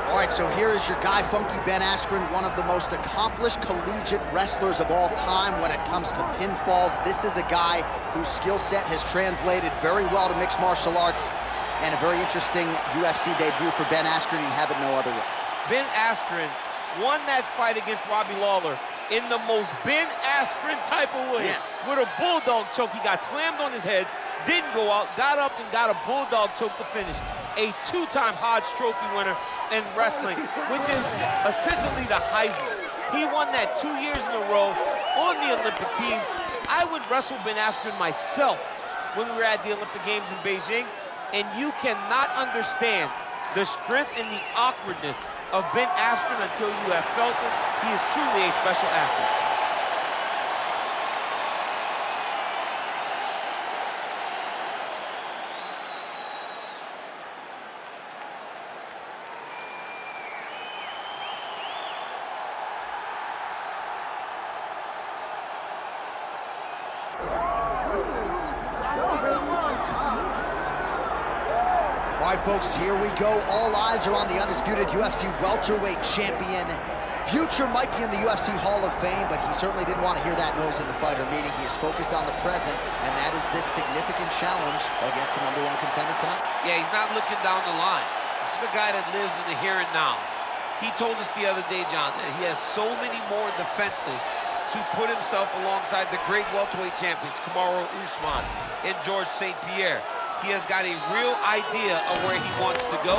All right, so here is your guy, Funky Ben Askren, one of the most accomplished collegiate wrestlers of all time when it comes to pinfalls. This is a guy whose skill set has translated very well to mixed martial arts, and a very interesting UFC debut for Ben Askren. You have it no other way. Ben Askren won that fight against Robbie Lawler in the most Ben Askren type of way. Yes. With a bulldog choke. He got slammed on his head, didn't go out, got up and got a bulldog choke to finish. A two-time Hodge Trophy winner in wrestling, which is essentially the Heisman. He won that 2 years in a row on the Olympic team. I would wrestle Ben Askren myself when we were at the Olympic Games in Beijing, and you cannot understand the strength and the awkwardness of Ben Askren until you have felt it. He is truly a special athlete. All right, folks, here we go. All eyes are on the undisputed UFC welterweight champion. Future might be in the UFC Hall of Fame, but he certainly didn't want to hear that noise in the fighter meeting. He is focused on the present, and that is this significant challenge against the #1 contender tonight. Yeah, he's not looking down the line. This is a guy that lives in the here and now. He told us the other day, John, that he has so many more defenses to put himself alongside the great welterweight champions, Kamaru Usman and George St. Pierre. He has got a real idea of where he wants to go,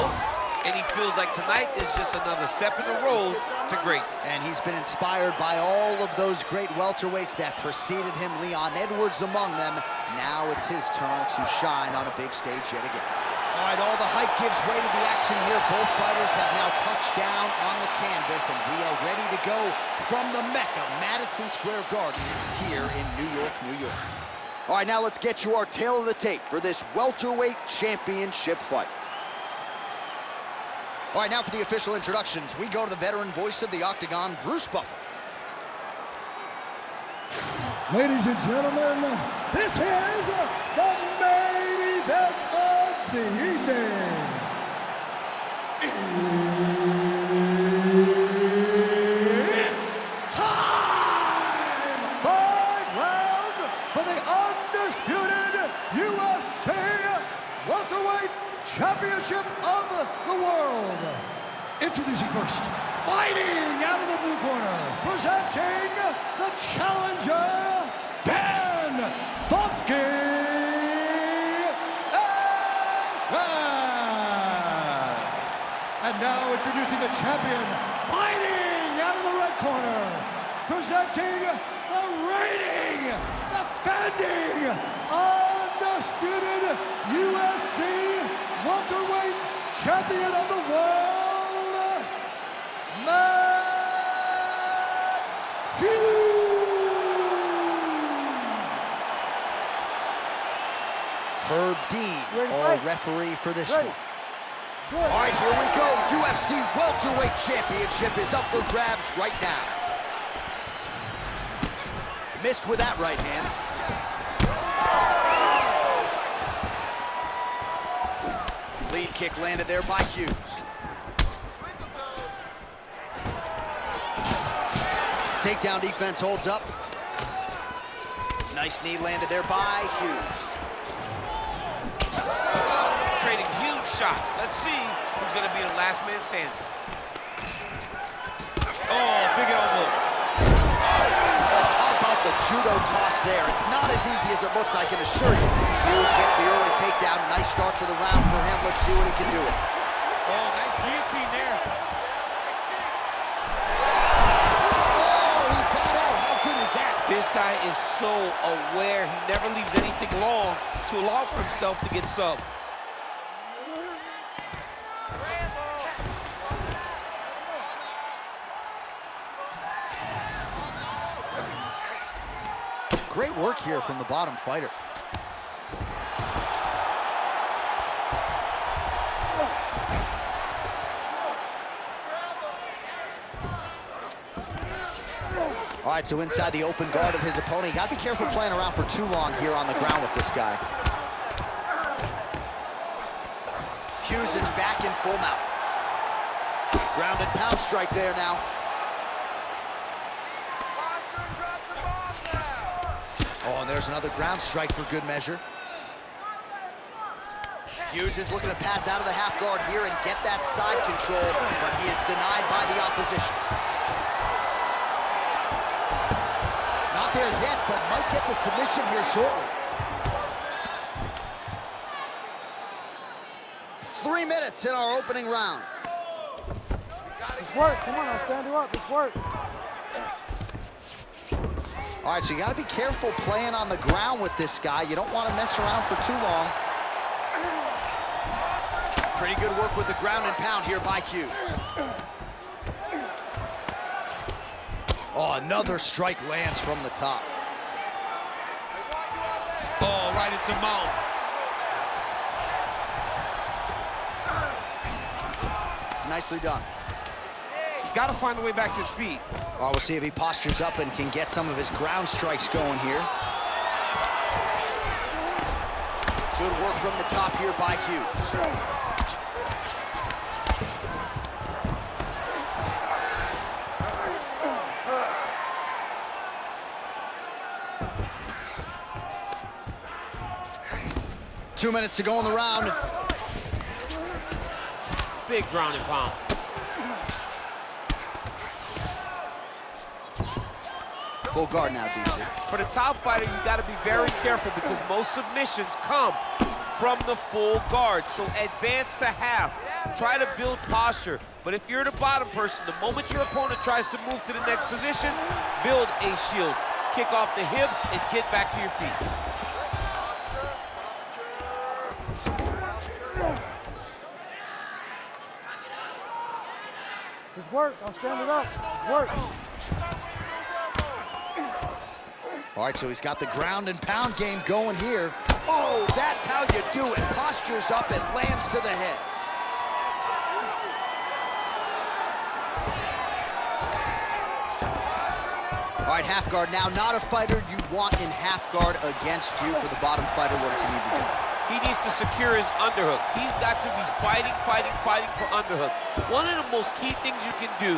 and he feels like tonight is just another step in the road to great. And he's been inspired by all of those great welterweights that preceded him, Leon Edwards among them. Now it's his turn to shine on a big stage yet again. All right, all the hype gives way to the action here. Both fighters have now touched down on the canvas, and we are ready to go from the Mecca, Madison Square Garden, here in New York, New York. All right, now let's get you our tale of the tape for this welterweight championship fight. All right, now for the official introductions, we go to the veteran voice of the Octagon, Bruce Buffer. Ladies and gentlemen, this is the main event of the evening. It's time! 5 rounds for the undisputed UFC welterweight championship of the world. Introducing first, fighting out of the blue corner, presenting the challenger, Ben Funky Askren. And now introducing the champion, fighting out of the red corner, presenting the reigning, defending, undisputed UFC welterweight champion of the world, Hughes. Herb Dean, our referee for this one. All right, here we go. UFC welterweight championship is up for grabs right now. Missed with that right hand. Lead kick landed there by Hughes. Takedown defense holds up. Nice knee landed there by Hughes. Trading huge shots. Let's see who's going to be the last man standing. Oh, big elbow. How about the judo toss there? It's not as easy as it looks, I can assure you. Hughes gets the early takedown. Nice start to the round for him. Let's see what he can do. Oh, nice guillotine there. This guy is so aware. He never leaves anything long to allow for himself to get subbed. Great work here from the bottom fighter. All right, so inside the open guard of his opponent. You gotta be careful playing around for too long here on the ground with this guy. Hughes is back in full mount. Ground and pound strike there now. Oh, and there's another ground strike for good measure. Hughes is looking to pass out of the half guard here and get that side control, but he is denied by the opposition. Not there yet, but might get the submission here shortly. 3 minutes in our opening round. It's work. Come on, I'll stand you up. It's work. All right, so you got to be careful playing on the ground with this guy. You don't want to mess around for too long. Pretty good work with the ground and pound here by Hughes. Oh, another strike lands from the top. Oh, right into mount. Nicely done. He's got to find a way back to his feet. Oh, we'll see if he postures up and can get some of his ground strikes going here. Good work from the top here by Hughes. Two minutes to go in the round. Big ground and pound. Full guard now, DC. For the top fighter, you got to be very careful because most submissions come from the full guard. So advance to half. Try to build posture. But if you're the bottom person, the moment your opponent tries to move to the next position, build a shield. Kick off the hips and get back to your feet. It's work. I'll stand it up. It's work. All right, so he's got the ground and pound game going here. Oh, that's how you do it. Postures up and lands to the head. All right, half guard now. Not a fighter you want in half guard against you. For the bottom fighter, what does he need to do? He needs to secure his underhook. He's got to be fighting for underhook. One of the most key things you can do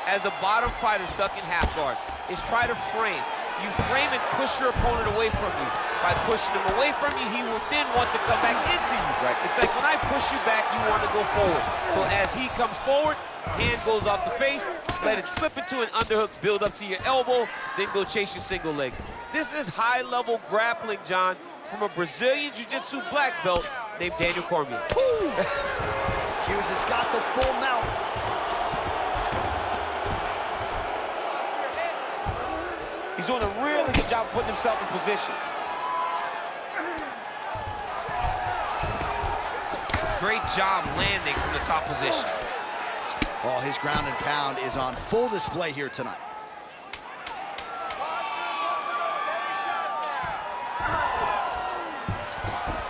as a bottom fighter stuck in half guard is try to frame. You frame and push your opponent away from you. By pushing him away from you, he will then want to come back into you. Right. It's like when I push you back, you want to go forward. So as he comes forward, hand goes off the face, let it slip into an underhook, build up to your elbow, then go chase your single leg. This is high-level grappling, John, from a Brazilian Jiu-Jitsu black belt named Daniel Cormier. Hughes has got the full mount. He's doing a really good job putting himself in position. Great job landing from the top position. Oh, his ground and pound is on full display here tonight.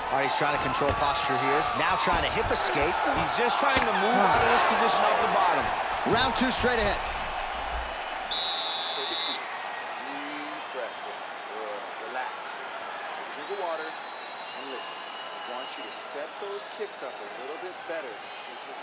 All right, he's trying to control posture here. Now trying to hip escape. He's just trying to move out of this position off the bottom. Round two straight ahead. Take a seat. Deep breath. Good. Relax. Take a drink of water and listen. I want you to set those kicks up a little bit better with your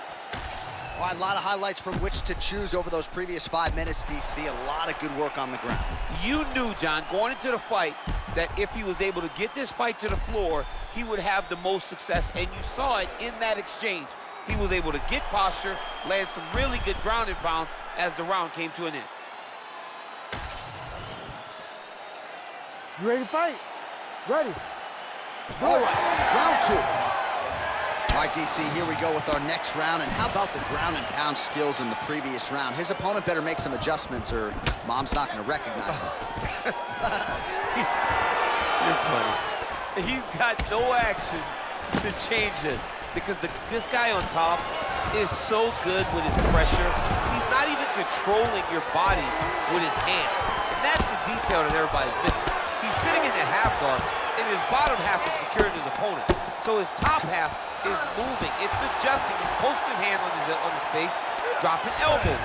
All right, a lot of highlights from which to choose over those previous 5 minutes, DC. A lot of good work on the ground. You knew, John, going into the fight, that if he was able to get this fight to the floor, he would have the most success, and you saw it in that exchange. He was able to get posture, land some really good ground and pound as the round came to an end. You ready to fight? Ready. All right, round two. All right, DC, here we go with our next round. And how about the ground and pound skills in the previous round? His opponent better make some adjustments or Mom's not going to recognize him. You're funny. He's got no actions to change this because this guy on top is so good with his pressure. He's not even controlling your body with his hand. And that's the detail that everybody's missing. He's sitting in the half guard, and his bottom half is securing his opponent. So his top half is moving. It's adjusting. He's posting his hand on his face, dropping elbow.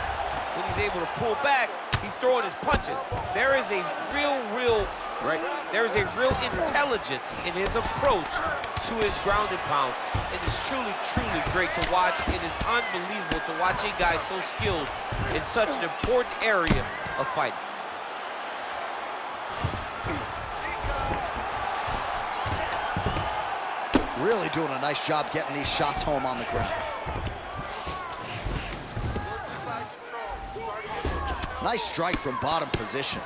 When he's able to pull back, He's throwing his punches. There is a real intelligence in his approach to his ground and pound. It is truly, truly great to watch. It is unbelievable to watch a guy so skilled in such an important area of fighting. Really doing a nice job getting these shots home on the ground. Nice strike from bottom position.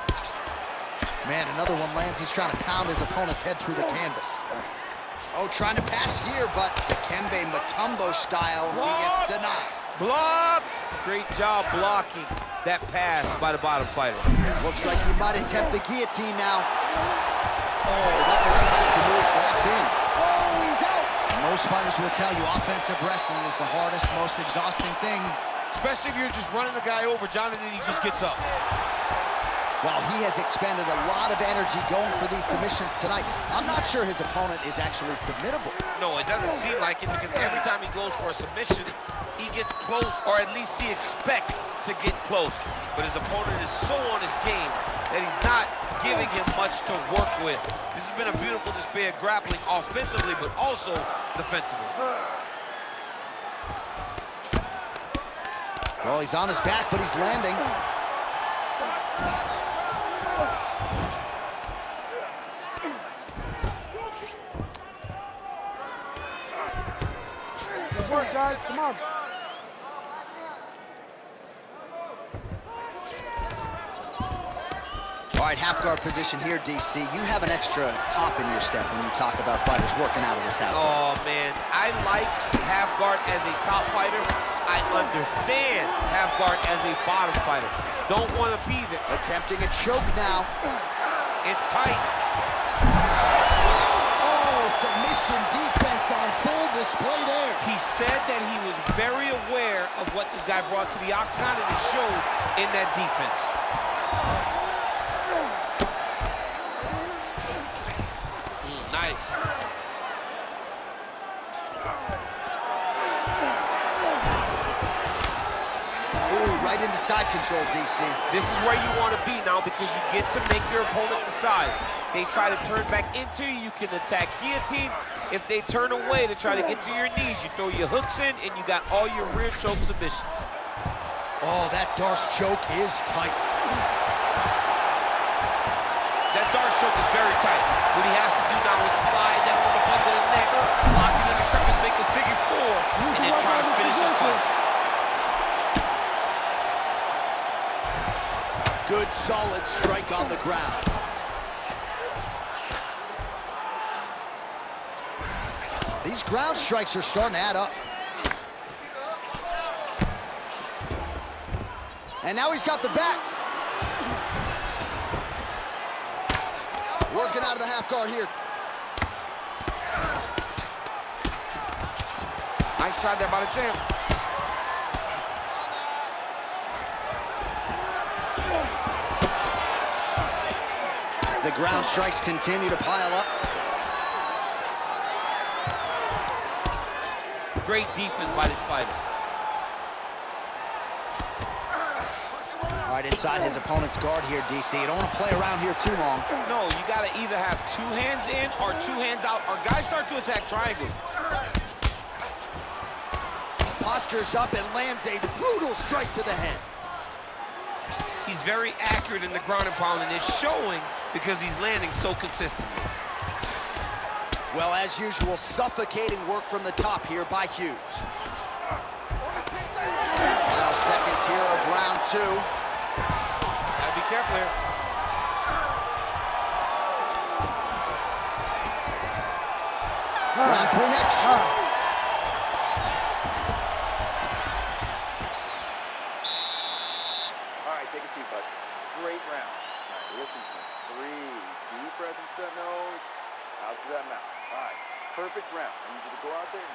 Man, another one lands. He's trying to pound his opponent's head through the canvas. Oh, trying to pass here, but Dikembe Mutombo style, he gets denied. Blocked! Great job blocking that pass by the bottom fighter. Looks like he might attempt the guillotine now. Oh, that looks tight to me. It's locked in. Oh, he's out! Most fighters will tell you offensive wrestling is the hardest, most exhausting thing. Especially if you're just running the guy over, Jonathan, he just gets up. Well, he has expended a lot of energy going for these submissions tonight. I'm not sure his opponent is actually submittable. No, it doesn't seem like it, because every time he goes for a submission, he gets close, or at least he expects to get close. But his opponent is so on his game that he's not giving him much to work with. This has been a beautiful display of grappling offensively, but also defensively. Well, he's on his back, but he's landing. Good work, guys. Come on. All right, half guard position here, DC. You have an extra hop in your step when you talk about fighters working out of this half guard. Oh, man, I like half guard as a top fighter. I understand half guard as a bottom fighter. Don't want to be there. Attempting a choke now. It's tight. Oh, submission defense on full display there. He said that he was very aware of what this guy brought to the octagon, and it showed in that defense. Nice. Ooh, right into side control, DC. This is where you want to be now, because you get to make your opponent decide. They try to turn back into you, you can attack guillotine. If they turn away to try to get to your knees, you throw your hooks in, and you got all your rear choke submissions. Oh, that Darce choke is tight. That Darce choke is very tight. What he has to do now is slide that one up under the neck, lock it in the crevice, make a figure four, and then try to finish his fight. Good, solid strike on the ground. These ground strikes are starting to add up. And now he's got the back. Working out of the half guard here. Nice shot there by the champ. The ground strikes continue to pile up. Great defense by this fighter. All right, inside his opponent's guard here, DC. You don't want to play around here too long. No, you got to either have two hands in or two hands out, or guys start to attack triangle. Postures up and lands a brutal strike to the head. He's very accurate in the ground and pound, and it's showing because he's landing so consistently. Well, as usual, suffocating work from the top here by Hughes. Final seconds here of round two. Gotta be careful here. Round three next. All right, take a seat, bud. Great round. All right, listen to me. Breathe. Deep breath into that nose, out to that mouth. All right, perfect round. I need you to go out there and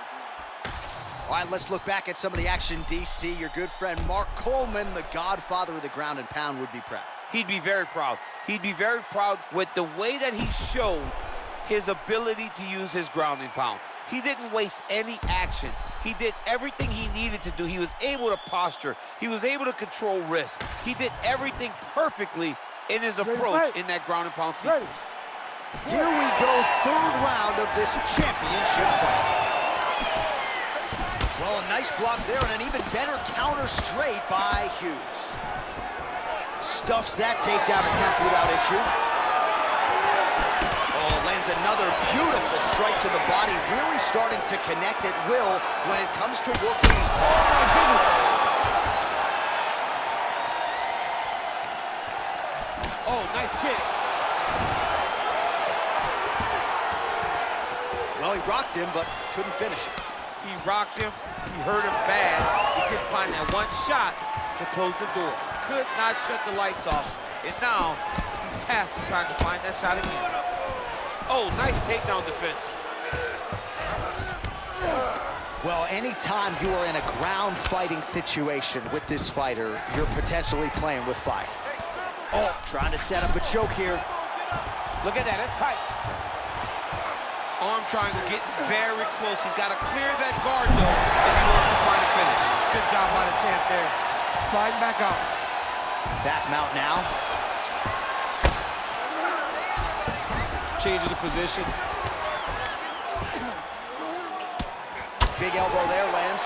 All right, let's look back at some of the action, DC. Your good friend Mark Coleman, the godfather of the ground and pound, would be proud. He'd be very proud. He'd be very proud with the way that he showed his ability to use his ground and pound. He didn't waste any action. He did everything he needed to do. He was able to posture. He was able to control risk. He did everything perfectly in his approach in that ground and pound sequence. Here we go, third round of this championship fight. Well, a nice block there and an even better counter straight by Hughes. Stuffs that takedown attempt without issue. Oh, lands another beautiful strike to the body, really starting to connect at will when it comes to working. Oh, nice kick. Well, he rocked him, but couldn't finish it. He rocked him. He hurt him bad. He couldn't find that one shot to close the door. Could not shut the lights off. And now he's tasked with trying to find that shot again. Oh, nice takedown defense. Well, anytime you are in a ground fighting situation with this fighter, you're potentially playing with fire. Oh, trying to set up a choke here. Look at that, that's tight. Arm triangle getting very close. He's got to clear that guard, though, if he wants to find a finish. Good job by the champ there. Sliding back out. Back mount now. Changing the position. Big elbow there, lands.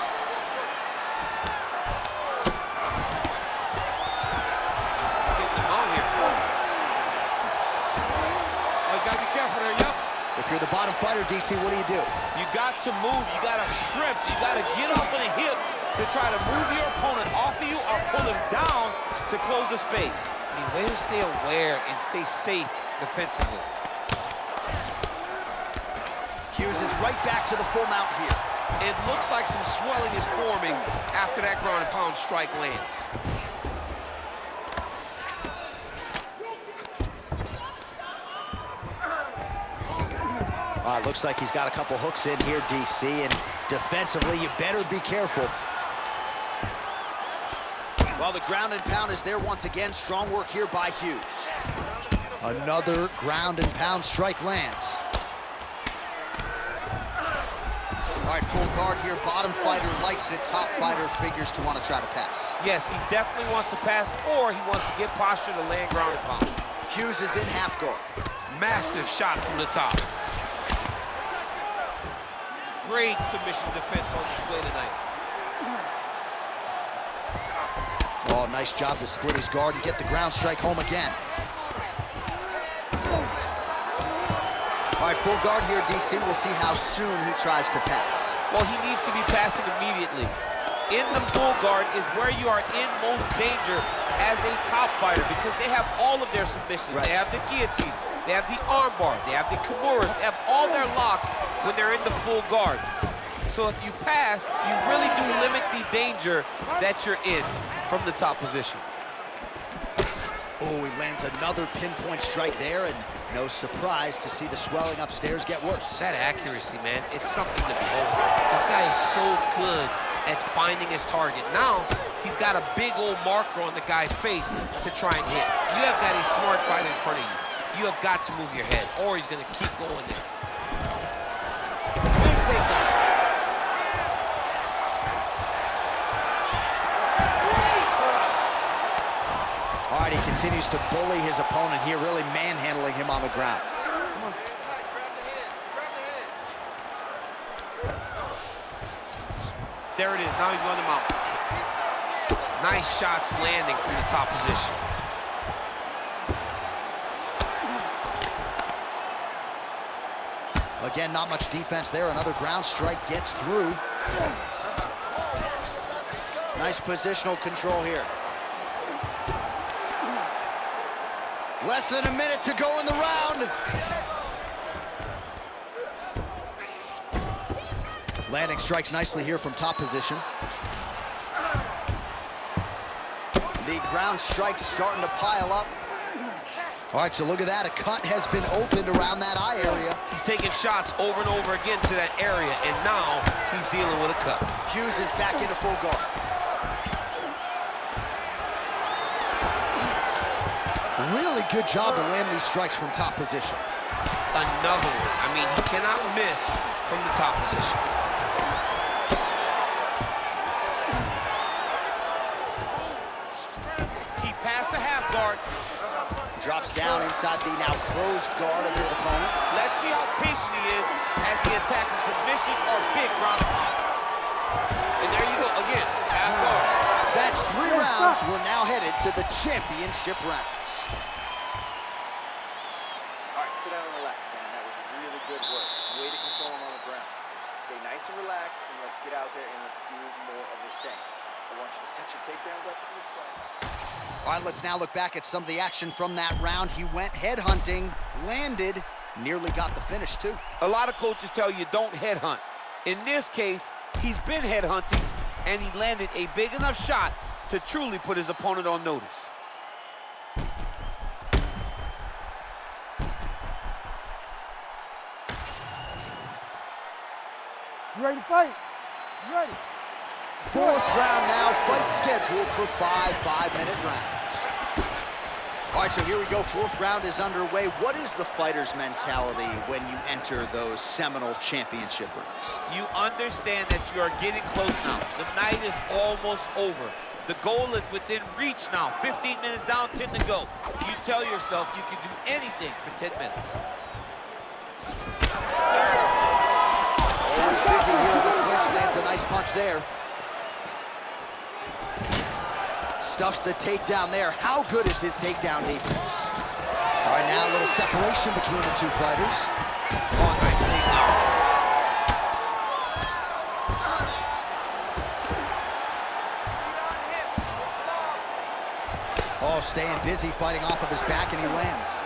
Getting them out here. Oh, he's got to be careful there, yep. If you're the bottom fighter, DC, what do? You got to move, you got to shrimp, you got to get off on a hip to try to move your opponent off of you or pull him down to close the space. I mean, way to stay aware and stay safe defensively. Hughes is right back to the full mount here. It looks like some swelling is forming after that ground and pound strike lands. Looks like he's got a couple hooks in here, DC, and defensively, you better be careful. Well, the ground and pound is there once again. Strong work here by Hughes. Another ground and pound strike lands. All right, full guard here. Bottom fighter likes it. Top fighter figures to want to try to pass. Yes, he definitely wants to pass, or he wants to get posture to land ground and pound. Hughes is in half guard. Massive shot from the top. Great submission defense on display tonight. Oh, nice job to split his guard and get the ground strike home again. All right, full guard here, DC. We'll see how soon he tries to pass. Well, he needs to be passing immediately. In the full guard is where you are in most danger as a top fighter because they have all of their submissions. Right. They have the guillotine, they have the armbar, they have the kimuras, they have all their locks when they're in the full guard. So if you pass, you really do limit the danger that you're in from the top position. Oh, he lands another pinpoint strike there, and no surprise to see the swelling upstairs get worse. That accuracy, man, it's something to behold. This guy is so good at finding his target. Now, he's got a big old marker on the guy's face to try and hit. You have got a smart fighter in front of you. You have got to move your head, or he's going to keep going there. Big takedown. All right, he continues to bully his opponent here, really manhandling him on the ground. There it is, now he's going to mount. Nice shots landing from the top position. Again, not much defense there. Another ground strike gets through. Nice positional control here. Less than a minute to go in the round. Landing strikes nicely here from top position. The ground strikes starting to pile up. All right, so look at that. A cut has been opened around that eye area. He's taking shots over and over again to that area, and now he's dealing with a cut. Hughes is back into full guard. Really good job to land these strikes from top position. Another one. I mean, he cannot miss from the top position. He passed the half guard. Drops down inside the now closed guard of his opponent. Let's see how patient he is as he attacks a submission or big ground and pound. And there you go, again, half guard. That's 3 rounds. We're now headed to the championship rounds. All right, sit down and relax, man. That was really good work. Way to control him on the ground. Stay nice and relaxed, and let's get out there and let's do more of the same. I want you to set your takedowns up with your strike. All right, let's now look back at some of the action from that round. He went headhunting, landed, nearly got the finish, too. A lot of coaches tell you don't headhunt. In this case, he's been headhunting, and he landed a big enough shot to truly put his opponent on notice. You ready to fight? You ready? 4th round now, fight scheduled for 5 5-minute rounds. All right, so here we go. 4th round is underway. What is the fighter's mentality when you enter those seminal championship rings? You understand that you are getting close now. The night is almost over. The goal is within reach now. 15 minutes down, 10 to go. You tell yourself you can do anything for 10 minutes. Always busy here in the clinch, lands a nice punch there. Stuffs the takedown there. How good is his takedown defense? All right, now a little separation between the 2 fighters. Oh, nice takedown. Oh, staying busy, fighting off of his back, and he lands.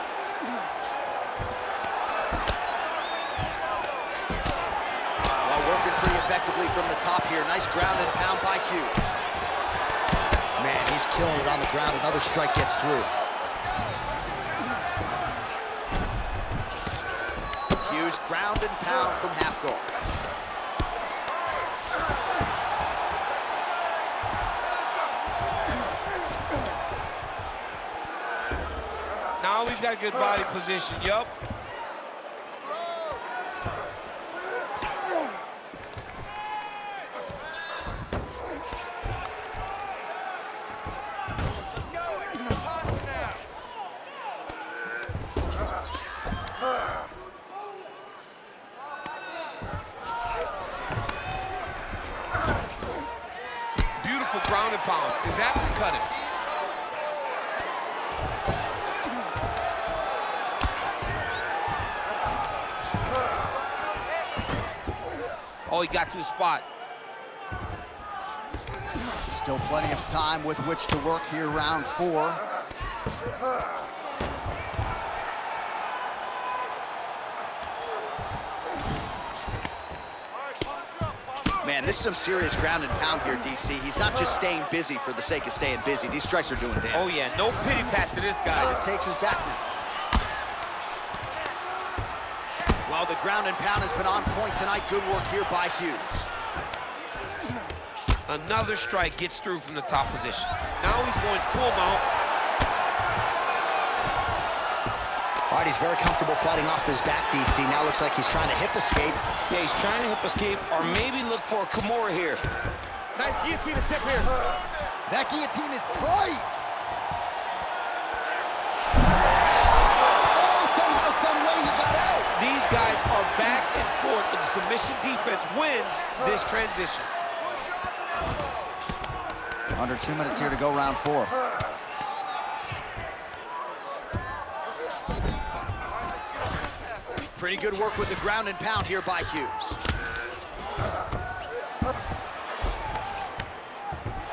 Well, working pretty effectively from the top here. Nice ground and pound by Hughes. Man, he's killing it on the ground. Another strike gets through. Hughes ground and pound from half guard. Now he's got good body position, yup. Beautiful ground and pound. Is that what cut it? Oh, he got to his spot. Still plenty of time with which to work here, round 4. Man, this is some serious ground and pound here, DC. He's not just staying busy for the sake of staying busy. These strikes are doing damage. Oh, yeah, no pity pat to this guy. Takes his back now. Well, the ground and pound has been on point tonight. Good work here by Hughes. Another strike gets through from the top position. Now he's going full mount. All right, he's very comfortable fighting off his back, DC. Now looks like he's trying to hip escape. Yeah, he's trying to hip escape or maybe look for a Kimura here. Nice guillotine attempt here. That guillotine is tight. Oh, somehow, some way he got out. These guys are back and forth, but the submission defense wins this transition. Under 2 minutes here to go, round 4. Pretty good work with the ground and pound here by Hughes.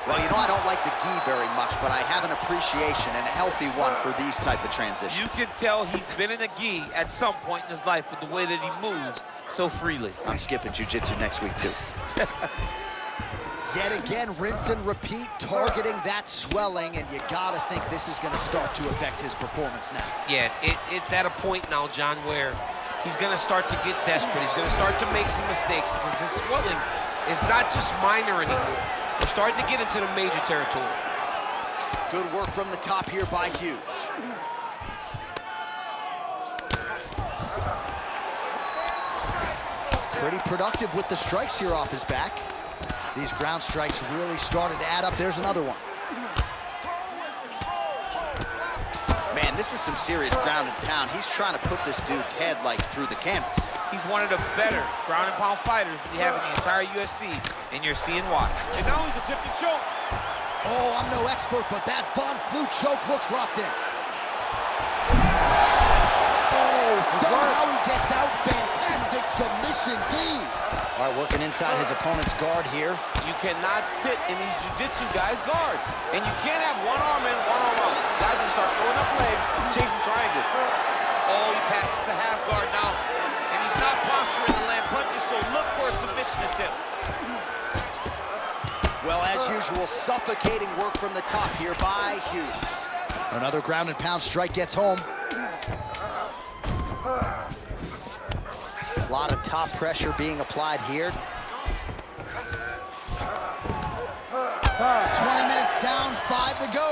Well, you know, I don't like the gi very much, but I have an appreciation and a healthy one for these type of transitions. You can tell he's been in a gi at some point in his life with the way that he moves so freely. I'm skipping jiu-jitsu next week, too. Yet again, rinse and repeat, targeting that swelling, and you gotta think this is gonna start to affect his performance now. Yeah, it's at a point now, John, where he's gonna start to get desperate. He's gonna start to make some mistakes because this swelling is not just minor anymore. We're starting to get into the major territory. Good work from the top here by Hughes. Pretty productive with the strikes here off his back. These ground strikes really started to add up. There's another one. Man, this is some serious ground and pound. He's trying to put this dude's head like through the canvas. He's one of the better ground and pound fighters we have in the entire UFC, and you're seeing why. And now he's attempting choke. Oh, I'm no expert, but that Von Flue choke looks locked in. Oh, somehow he gets out. Fantastic submission D. All right, working inside his opponent's guard here. You cannot sit in these jiu-jitsu guys' guard. And you can't have one arm in, one arm out. Guys will start throwing up legs, chasing triangles. Oh, he passes the half guard now. And he's not posturing to land punches, so look for a submission attempt. Well, as usual, suffocating work from the top here by Hughes. Another ground and pound strike gets home. A lot of top pressure being applied here. 20 minutes down, 5 to go.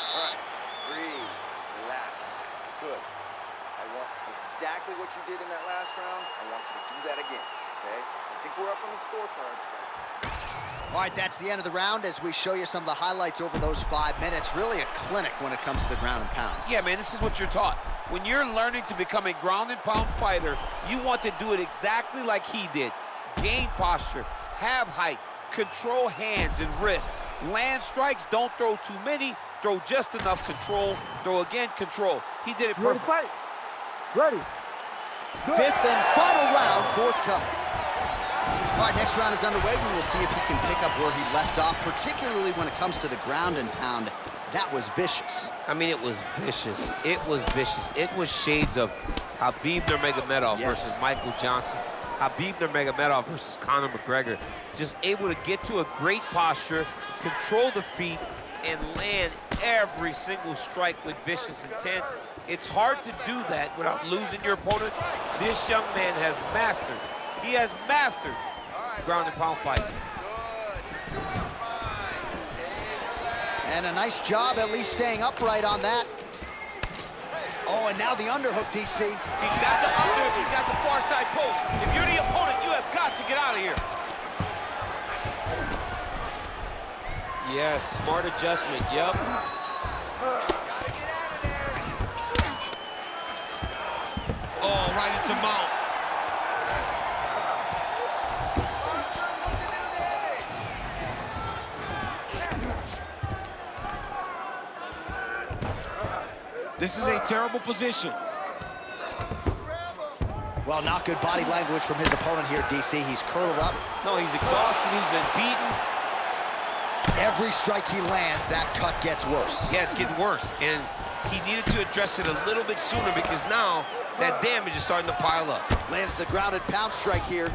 All right, breathe, relax, good. I want exactly what you did in that last round. I want you to do that again, okay? I think we're up on the scorecard. All right, that's the end of the round as we show you some of the highlights over those 5 minutes. Really a clinic when it comes to the ground and pound. Yeah, man, this is what you're taught. When you're learning to become a ground and pound fighter, you want to do it exactly like he did. Gain posture, have height, control hands and wrists. Land strikes, don't throw too many, throw just enough, control, throw again, control. He did it perfect. Ready, fight. Ready. Good. 5th and final round, 4th coming. All right, next round is underway. We will see if he can pick up where he left off, particularly when it comes to the ground and pound. That was vicious. I mean, it was vicious. It was vicious. It was shades of Khabib Nurmagomedov versus Michael Johnson. Khabib Nurmagomedov versus Conor McGregor. Just able to get to a great posture, control the feet, and land every single strike with vicious intent. It's hard to do that without losing your opponent. This young man has mastered. He has mastered ground and pound fighting. And a nice job at least staying upright on that. Oh, and now the underhook, DC. He's got the underhook, he's got the far side post. If you're the opponent, you have got to get out of here. Yes, smart adjustment, yep. Oh, right into mount. This is a terrible position. Well, not good body language from his opponent here, DC. He's curled up. No, he's exhausted, he's been beaten. Every strike he lands, that cut gets worse. Yeah, it's getting worse. And he needed to address it a little bit sooner because now that damage is starting to pile up. Lands the grounded pound strike here.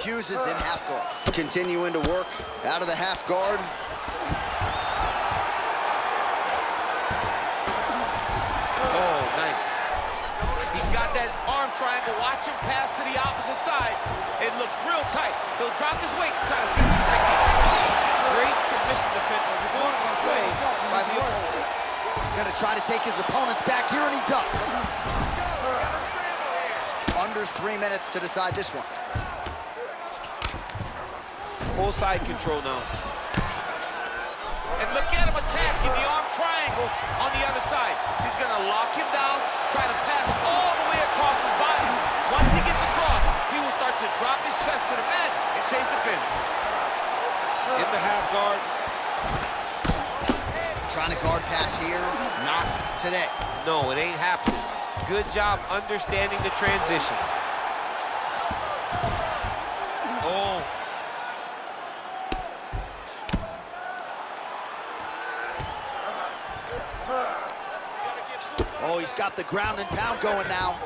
Hughes is in half guard. Continuing to work out of the half guard. Oh, nice. He's got that arm triangle. Watch him pass to the opposite side. It looks real tight. He'll drop his weight and try to finish his technique. Great submission defense on full display by the opponent. Gonna try to take his opponents back here, and he does. Under 3 minutes to decide this one. Full side control now. And look at him attacking the arm triangle on the other side. He's gonna lock him down, try to pass all the way across his body. Once he gets across, he will start to drop his chest to the mat and chase the finish. In the half guard. Trying to guard pass here, not today. No, it ain't happening. Good job understanding the transition. Oh. Oh, he's got the ground and pound going now.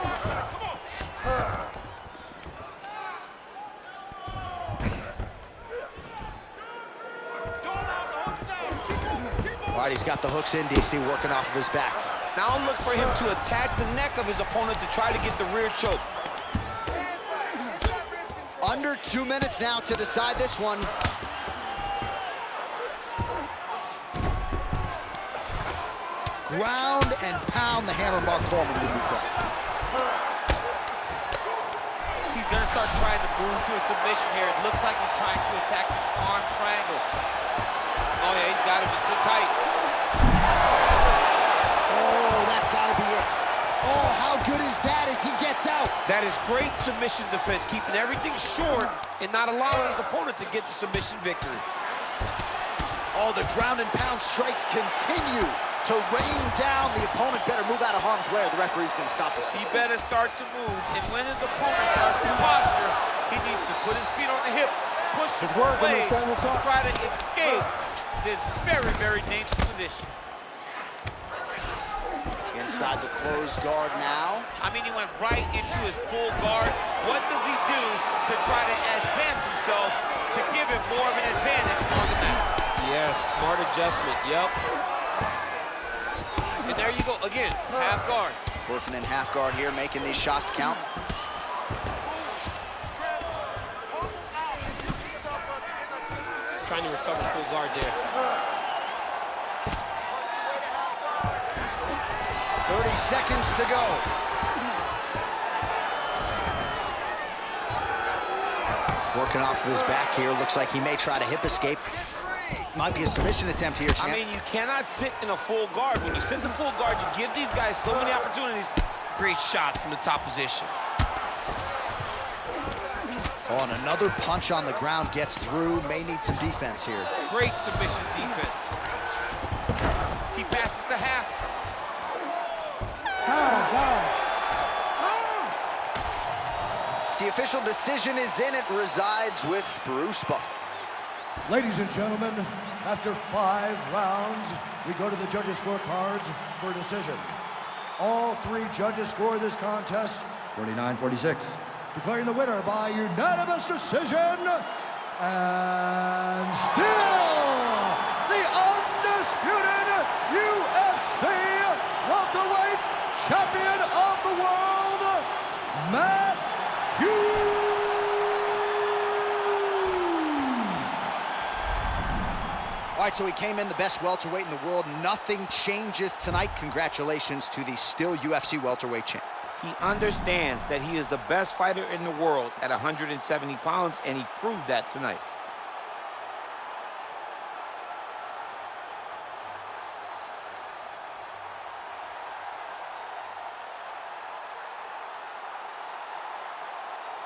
All right, he's got the hooks in, DC, working off of his back. Now look for him to attack the neck of his opponent to try to get the rear choke. Under 2 minutes now to decide this one. ground and pound the hammer Mark Coleman would be proud. He's gonna start trying to move to a submission here. It looks like he's trying to attack the arm triangle. Oh yeah, he's got him. Sit tight. Oh, that's gotta be it. Oh, how good is that as he gets out? That is great submission defense, keeping everything short and not allowing his opponent to get the submission victory. Oh, the ground and pound strikes continue to rain down. The opponent better move out of harm's way or the referee's gonna stop this. He better start to move, and when his opponent starts to posture, he needs to put his feet on the hip, push his away, try to escape this very, very dangerous position. Inside the closed guard now. I mean, he went right into his full guard. What does he do to try to advance himself to give him more of an advantage on the mat? Yes, smart adjustment, yep. And there you go, again, half guard. Working in half guard here, making these shots count. Trying to recover full guard there. 30 seconds to go. Working off of his back here. Looks like he may try to hip escape. Might be a submission attempt here, champ. I mean, you cannot sit in a full guard. When you sit in the full guard, you give these guys so many opportunities. Great shot from the top position. Oh, and another punch on the ground gets through. May need some defense here. Great submission defense. He passes to half. The official decision is in. It resides with Bruce Buffer. Ladies and gentlemen, after 5 rounds, we go to the judges' scorecards for a decision. All 3 judges score this contest 49-46. Declaring the winner by unanimous decision, and still the undisputed UFC welterweight champion of the world, Matt Hughes. All right, so he came in the best welterweight in the world. Nothing changes tonight. Congratulations to the still UFC welterweight champ. He understands that he is the best fighter in the world at 170 pounds, and he proved that tonight.